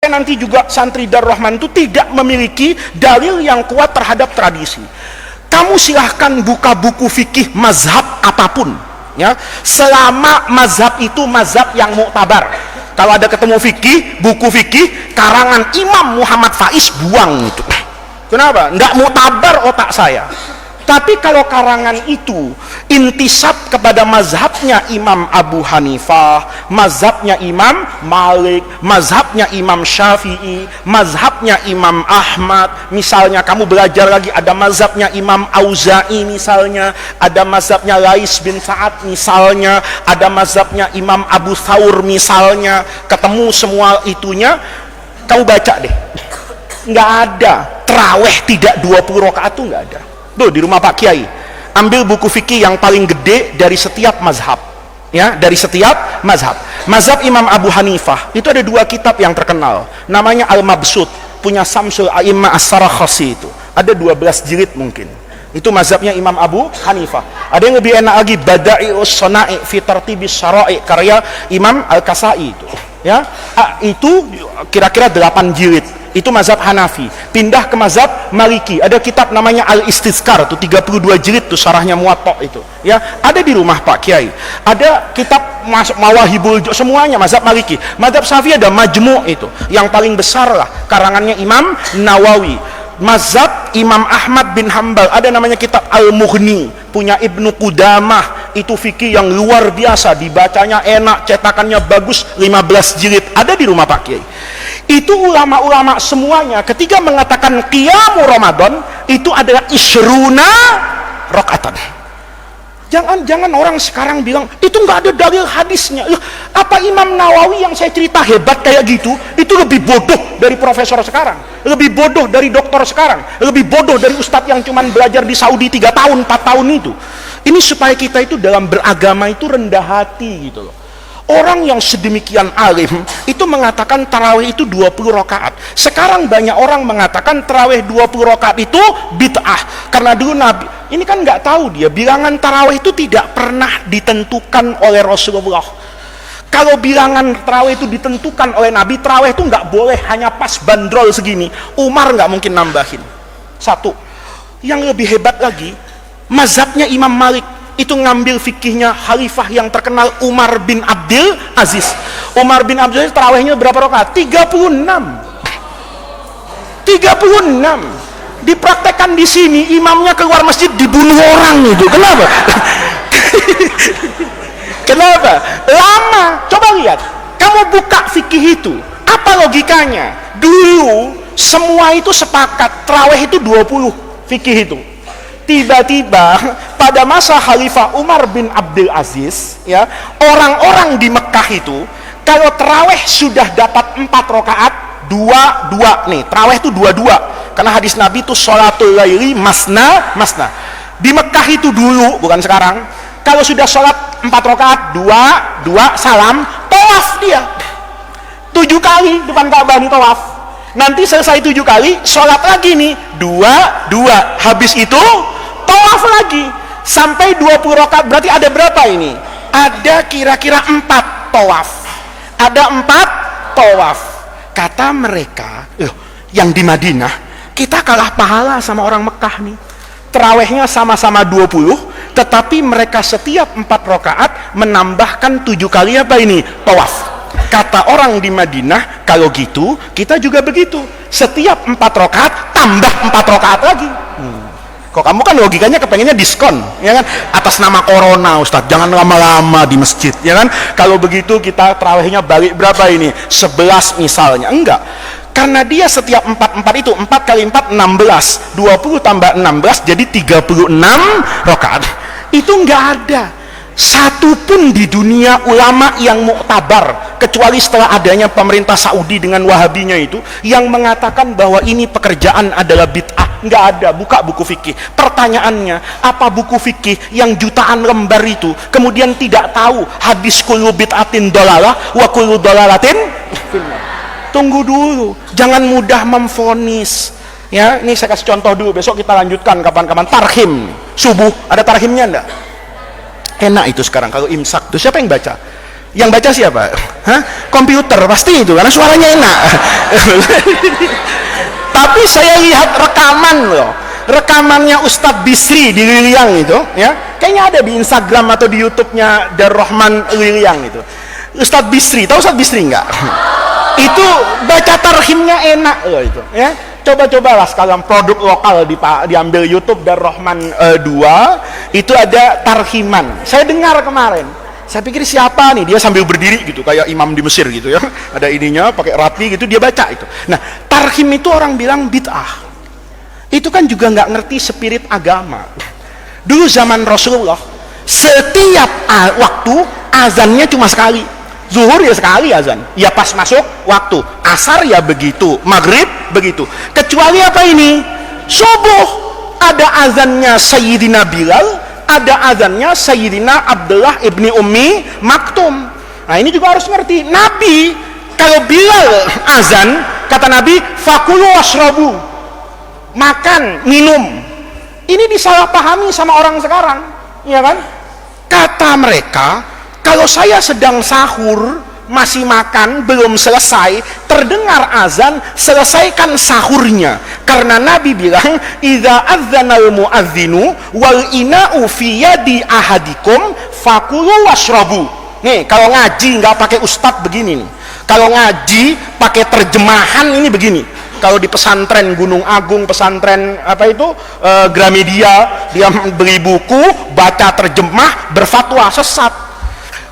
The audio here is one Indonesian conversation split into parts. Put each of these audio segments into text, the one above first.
nanti juga santri Darul Rahman itu tidak memiliki dalil yang kuat terhadap tradisi. Kamu silahkan buka buku fikih mazhab apapun, ya, selama mazhab itu mazhab yang muktabar. Kalau ada ketemu fikih, buku fikih karangan Imam Muhammad Faiz, buang itu. Kenapa? Nggak muktabar otak saya. Tapi kalau karangan itu intisab kepada mazhabnya Imam Abu Hanifah, mazhabnya Imam Malik, mazhabnya Imam Syafi'i, mazhabnya Imam Ahmad, misalnya kamu belajar lagi ada mazhabnya Imam Auza'i misalnya, ada mazhabnya Lais bin Sa'ad misalnya, ada mazhabnya Imam Abu Thawr misalnya, ketemu semua itunya, kamu baca deh. Nggak ada terawih tidak 20 rakaat tuh nggak ada. Tuh di rumah Pak Kiai, ambil buku fikih yang paling gede dari setiap mazhab, ya, dari setiap mazhab. Mazhab Imam Abu Hanifah itu ada 2 kitab yang terkenal, namanya Al-Mabsut, punya Samsul A'immah As-Sarakhsi, itu ada 12 jilid mungkin. Itu mazhabnya Imam Abu Hanifah. Ada yang lebih enak lagi, Bada'i'us Shana'i fi Tartibis Syara'i, karya Imam Al-Kasai itu, ya. Itu kira-kira 8 jilid. Itu mazhab Hanafi. Pindah ke mazhab Maliki, ada kitab namanya Al-Istizkar, itu 32 jilid tuh syarahnya Muwatta itu, ya, ada di rumah Pak Kiai. Ada kitab Mawahibul, semuanya mazhab Maliki. Mazhab Syafi'i ada Majmu' itu, yang paling besar lah karangannya Imam Nawawi. Mazhab Imam Ahmad bin Hambal ada namanya kitab Al-Mughni, punya Ibnu Qudamah, itu fikih yang luar biasa, dibacanya enak, cetakannya bagus, 15 jilid, ada di rumah Pak Kiai. Itu ulama-ulama semuanya ketika mengatakan qiyamu Ramadan itu adalah isyruna rakaatan. Jangan orang sekarang bilang itu nggak ada dalil hadisnya. Apa Imam Nawawi yang saya cerita hebat kayak gitu itu lebih bodoh dari profesor sekarang, lebih bodoh dari dokter sekarang, lebih bodoh dari ustadz yang cuman belajar di Saudi 3 tahun 4 tahun itu. Ini supaya kita itu dalam beragama itu rendah hati gitu loh. Orang yang sedemikian alim itu mengatakan tarawih itu 20 rakaat. Sekarang banyak orang mengatakan tarawih 20 rakaat itu bid'ah. Karena dulu Nabi, ini kan nggak tahu dia, bilangan tarawih itu tidak pernah ditentukan oleh Rasulullah. Kalau bilangan tarawih itu ditentukan oleh Nabi, tarawih itu nggak boleh hanya pas bandrol segini. Umar nggak mungkin nambahin. Satu. Yang lebih hebat lagi, mazhabnya Imam Malik itu ngambil fikihnya khalifah yang terkenal Umar bin Abdul Aziz. Umar bin Abdul Aziz tarawihnya berapa rakaat? 36. Dipraktekkan di sini, imamnya keluar masjid dibunuh orang itu. Kenapa? Kenapa? Lama. Coba lihat. Kamu buka fikih itu. Apa logikanya? Dulu semua itu sepakat tarawih itu 20 fikih itu. Tiba-tiba pada masa Khalifah Umar bin Abdul Aziz, ya, orang-orang di Mekah itu kalau tarawih sudah dapat 4 rakaat, 2 nih, tarawih itu 2 karena hadis Nabi itu sholatul laili masna. Di Mekah itu dulu, bukan sekarang, kalau sudah sholat 4 rakaat, 2 salam, tawaf dia 7 kali depan Ka'bah nih, tawaf. Nanti selesai 7 kali, sholat lagi nih, 2 habis itu tawaf lagi sampai 20 rakaat. Berarti ada berapa ini? Ada kira-kira 4 tawaf. Ada 4 tawaf. Kata mereka, yang di Madinah kita kalah pahala sama orang Mekah nih. Terawihnya sama-sama 20, tetapi mereka setiap 4 rakaat menambahkan 7 kali apa ini? Tawaf. Kata orang di Madinah, kalau gitu kita juga begitu. Setiap 4 rakaat tambah 4 rakaat lagi. Kok kamu kan logikanya kepengennya diskon, ya kan? Atas nama corona, Ustadz, jangan lama-lama di masjid, ya kan? Kalau begitu kita tarawihnya balik berapa ini? 11 misalnya. Enggak. Karena dia setiap 4 itu 4 kali 4 16, 20 tambah 16 jadi 36 rakaat. Itu enggak ada satu pun di dunia ulama yang muktabar, kecuali setelah adanya pemerintah Saudi dengan Wahabinya itu, yang mengatakan bahwa ini pekerjaan adalah bid'ah. Nggak ada. Buka buku fikih. Pertanyaannya, apa buku fikih yang jutaan lembar itu kemudian tidak tahu hadis kullu bid'atin dolalah wa kullu dolalatin? Tunggu dulu, jangan mudah memvonis. Ya, ini saya kasih contoh dulu, besok kita lanjutkan kapan-kapan. Tarhim subuh, ada tarhimnya enggak? Enak itu sekarang kalau imsak tuh siapa yang baca? Yang baca siapa? Hah? Komputer pasti itu karena suaranya enak. Tapi saya lihat rekaman loh, rekamannya Ustadz Bisri di Liliang itu, ya, kayaknya ada di Instagram atau di YouTube-nya Darrohman Liliang itu. Ustadz Bisri, tahu Ustadz Bisri nggak? Itu baca tarhimnya enak loh itu, ya. Coba-cobalah sekalian produk lokal diambil YouTube Darrohman 2, itu ada tarhiman. Saya dengar kemarin. Saya pikir siapa nih, dia sambil berdiri gitu kayak imam di Mesir gitu ya, ada ininya pakai rapi gitu, dia baca itu. Nah, tarhim itu orang bilang bid'ah. Itu kan juga nggak ngerti spirit agama. Dulu zaman Rasulullah, setiap waktu azannya cuma sekali. Zuhur ya sekali azan, ya pas masuk waktu. Asar ya begitu, maghrib begitu. Kecuali apa ini? Subuh ada azannya Sayyidina Bilal, ada azannya Sayyidina Abdullah ibni Ummi Maktum. Nah ini juga harus ngerti. Nabi kalau Bilal azan, kata Nabi, fakulu washrabu, makan, minum. Ini disalahpahami sama orang sekarang, ya kan? Kata mereka, kalau saya sedang sahur, masih makan, belum selesai, terdengar azan, selesaikan sahurnya. Karena Nabi bilang, idza adzanal muadzinu wal ina'u fi yadi ahadikum fakulu washrabu. Nih, kalau ngaji nggak pakai ustadz begini nih. Kalau ngaji pakai terjemahan ini begini. Kalau di pesantren Gunung Agung, pesantren apa itu Gramedia, dia beli buku, baca terjemah, berfatwa sesat.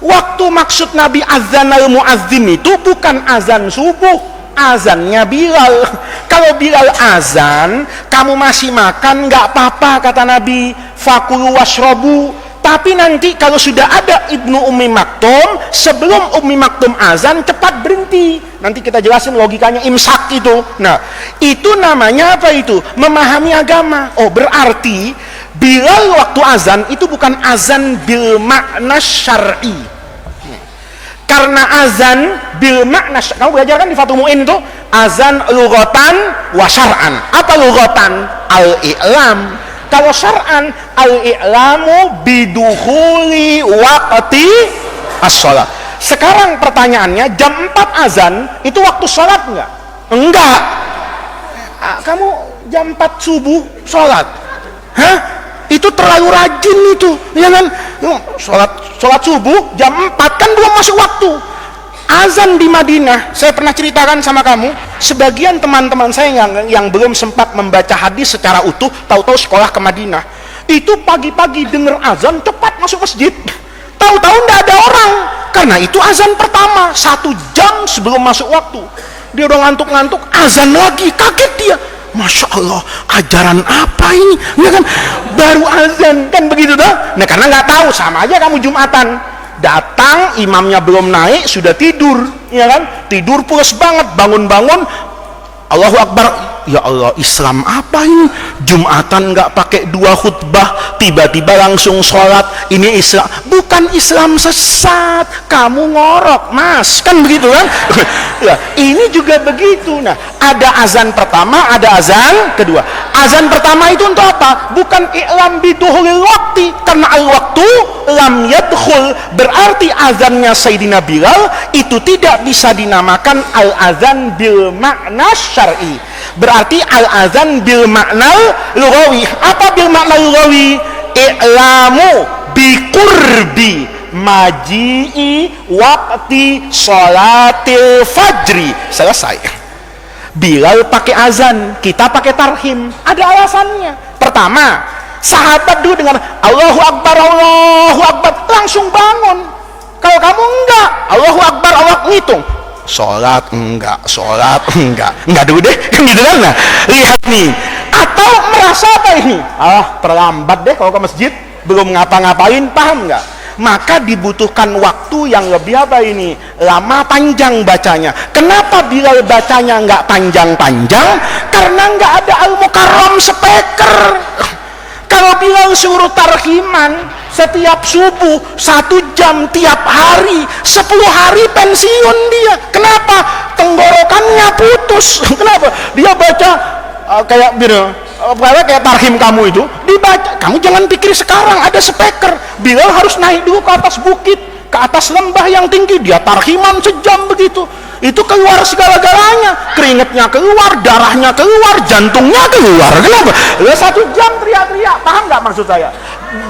Waktu maksud Nabi azanal muazzin itu bukan azan subuh, azannya Bilal. Kalau Bilal azan, kamu masih makan nggak apa-apa kata Nabi, fakulu washrabu. Tapi nanti kalau sudah ada Ibnu Ummi Maktum, sebelum Ummi Maktum azan cepat berhenti. Nanti kita jelasin logikanya imsak itu. Nah, itu namanya apa itu? Memahami agama. Oh, berarti Bilal waktu azan itu bukan azan bil makna syar'i. Karena azan bil makna, kamu belajar kan di Fathul Mu'in itu azan lughatan wa syar'an. Apa lughatan? Al-i'lam. Kalau syar'an, al-i'lamu bidukhuli waqti as-shalat. Sekarang pertanyaannya, jam 4 azan itu waktu sholat enggak? Enggak. Kamu jam 4 subuh sholat? Hah? Itu terlalu rajin itu, ya kan? Sholat subuh jam 4 kan belum masuk waktu. Azan di Madinah, saya pernah ceritakan sama kamu, sebagian teman-teman saya yang belum sempat membaca hadis secara utuh, tahu-tahu sekolah ke Madinah, itu pagi-pagi dengar azan cepat masuk masjid, tahu-tahu tidak ada orang, karena itu azan pertama 1 jam sebelum masuk waktu. Dia udah ngantuk-ngantuk, azan lagi, kaget dia. Masya Allah, ajaran apa ini? Ya kan, baru azan kan begitu dah. Nah karena nggak tahu, sama aja kamu Jumatan, datang imamnya belum naik sudah tidur, ya kan? Tidur pulas banget, bangun-bangun, Allahu Akbar. Ya Allah, Islam apa ini? Jumatan nggak pakai 2 khutbah, tiba-tiba langsung sholat. Ini Islam? Bukan Islam sesat, kamu ngorok mas, kan begitu kan? Ya, ini juga begitu. Nah, ada azan pertama, ada azan kedua. Azan pertama itu untuk apa? Bukan i'lam biduhulil waqti, karena al-waqtu lam yadkhul, berarti azannya Sayyidina Bilal itu tidak bisa dinamakan al-azan bil makna syar'i. Berarti al-azan bil makna lughawi. Apa bil makna lughawi? I'lamu bi qurbi maji'i waqti sholatil fajri. Selesai. Bilal pakai azan, kita pakai tarhim. Ada alasannya. Pertama, sahabat dulu dengan Allahu Akbar, Allahu Akbar, langsung bangun. Kalau kamu enggak, Allahu Akbar, Allah ngitung. Sholat enggak dulu deh, kan gitu kan? Nah, lihat nih, atau merasa apa ini? Terlambat deh kalau ke masjid, belum ngapa-ngapain, paham enggak? Maka dibutuhkan waktu yang lebih apa ini? Lama panjang bacanya. Kenapa Bilal bacanya enggak panjang-panjang? Karena enggak ada al-mukarram speaker. Kalau Bilal suruh tarhiman setiap subuh 1 jam tiap hari, 10 hari pensiun dia. Kenapa? Tenggorokannya putus. Kenapa? Dia baca kayak gitu, kayak tarhim kamu itu dibaca. Kamu jangan pikir sekarang ada speaker. Bilal harus naik dulu ke atas bukit, ke atas lembah yang tinggi, dia tarhiman sejam begitu. Itu keluar segala-galanya, keringetnya keluar, darahnya keluar, jantungnya keluar. Kenapa? 1 jam teriak-teriak. Paham nggak maksud saya?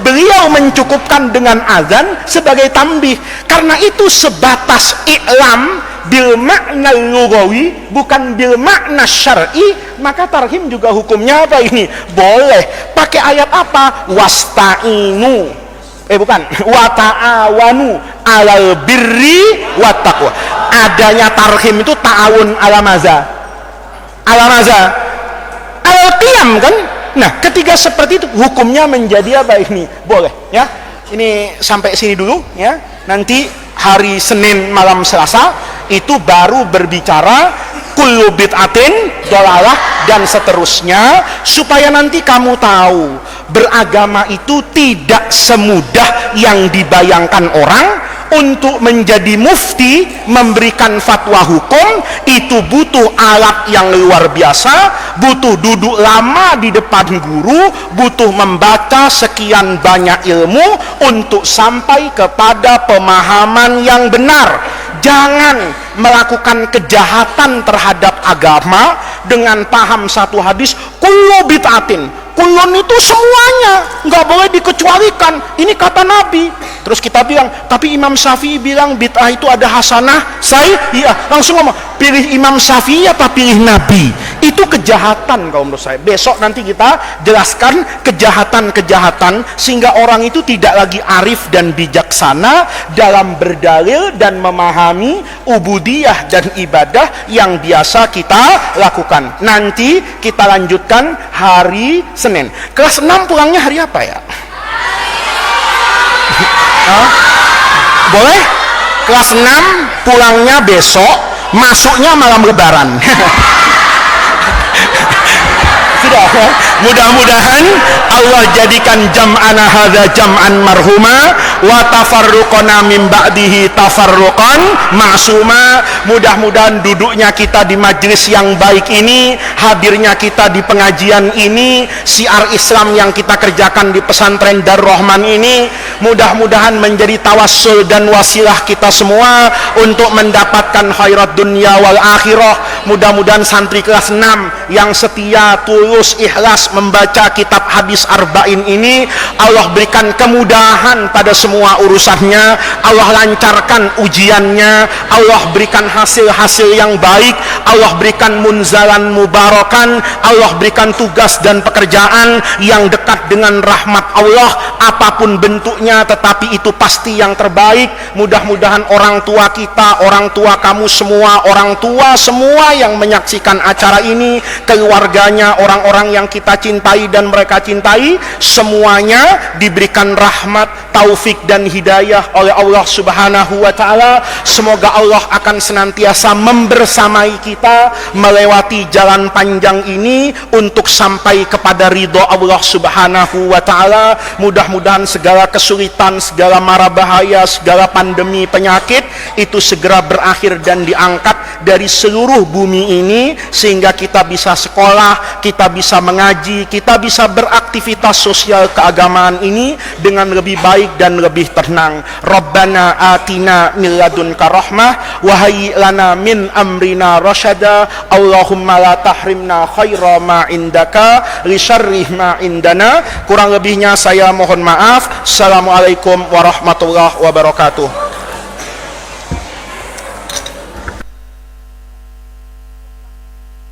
Beliau mencukupkan dengan azan sebagai tambih. Karena itu sebatas i'lam bil makna lughawi, bukan bil makna syar'i. Maka tarhim juga hukumnya apa ini? Boleh. Pakai ayat apa? Wasta'inu, bukan, wa ta'awanu alal birri wat taqwa. Adanya tarhim itu ta'awun ala maza, alal qiyam kan. Nah, ketika seperti itu hukumnya menjadi apa ini? Boleh ya. Ini sampai sini dulu ya. Nanti hari Senin malam Selasa itu baru berbicara kullu bid'atin dolalah dan seterusnya, supaya nanti kamu tahu beragama itu tidak semudah yang dibayangkan orang. Untuk menjadi mufti, memberikan fatwa hukum, itu butuh alat yang luar biasa, butuh duduk lama di depan guru, butuh membaca sekian banyak ilmu untuk sampai kepada pemahaman yang benar. Jangan melakukan kejahatan terhadap agama dengan paham satu hadis kullu bid'atin. Kulun itu semuanya, nggak boleh dikecualikan. Ini kata Nabi. Terus kita bilang, tapi Imam Syafi'i bilang bid'ah itu ada hasanah. Iya, langsung ngomong, pilih Imam Syafi'i apa pilih Nabi? Itu kejahatan kalau menurut saya. Besok nanti kita jelaskan kejahatan-kejahatan sehingga orang itu tidak lagi arif dan bijaksana dalam berdalil dan memahami ubudiyah dan ibadah yang biasa kita lakukan. Nanti kita lanjutkan hari Senin. Kelas 6 pulangnya hari apa ya? Boleh? Kelas 6 pulangnya besok, masuknya malam lebaran. Sudah ya? Mudah-mudahan Allah jadikan jam'ana hadza jam'an marhuma wa tafarruqana min ba'dihi tafarruqan ma'suma. Mudah-mudahan duduknya kita di majelis yang baik ini, hadirnya kita di pengajian ini, syiar Islam yang kita kerjakan di pesantren Darul Rahman ini, mudah-mudahan menjadi tawassul dan wasilah kita semua untuk mendapatkan khairat dunia wal akhirah. Mudah-mudahan santri kelas 6 yang setia, tulus, ikhlas membaca kitab hadis arba'in ini, Allah berikan kemudahan pada semua urusannya, Allah lancarkan ujiannya, Allah berikan hasil-hasil yang baik, Allah berikan munzalan mubarakan, Allah berikan tugas dan pekerjaan yang dekat dengan rahmat Allah, apapun bentuknya tetapi itu pasti yang terbaik. Mudah-mudahan orang tua kita, orang tua kamu semua, orang tua semua yang menyaksikan acara ini, keluarganya, orang-orang yang kita cintai dan mereka cintai, semuanya diberikan rahmat, taufik dan hidayah oleh Allah Subhanahu wa taala. Semoga Allah akan senantiasa membersamai kita melewati jalan panjang ini untuk sampai kepada ridho Allah Subhanahu wa taala. Mudah-mudahan segala kesulitan, segala mara bahaya, segala pandemi penyakit itu segera berakhir dan diangkat dari seluruh bumi ini, sehingga kita bisa sekolah, kita bisa mengaji, kita bisa beraktivitas sosial keagamaan ini dengan lebih baik dan lebih tenang. Rabbana atina min ladunka rahmah wa hayyi lana min amrina rasyada. Allahumma la tahrimna khaira ma indaka li syarri ma indana. Kurang lebihnya saya mohon maaf. Assalamualaikum warahmatullahi wabarakatuh.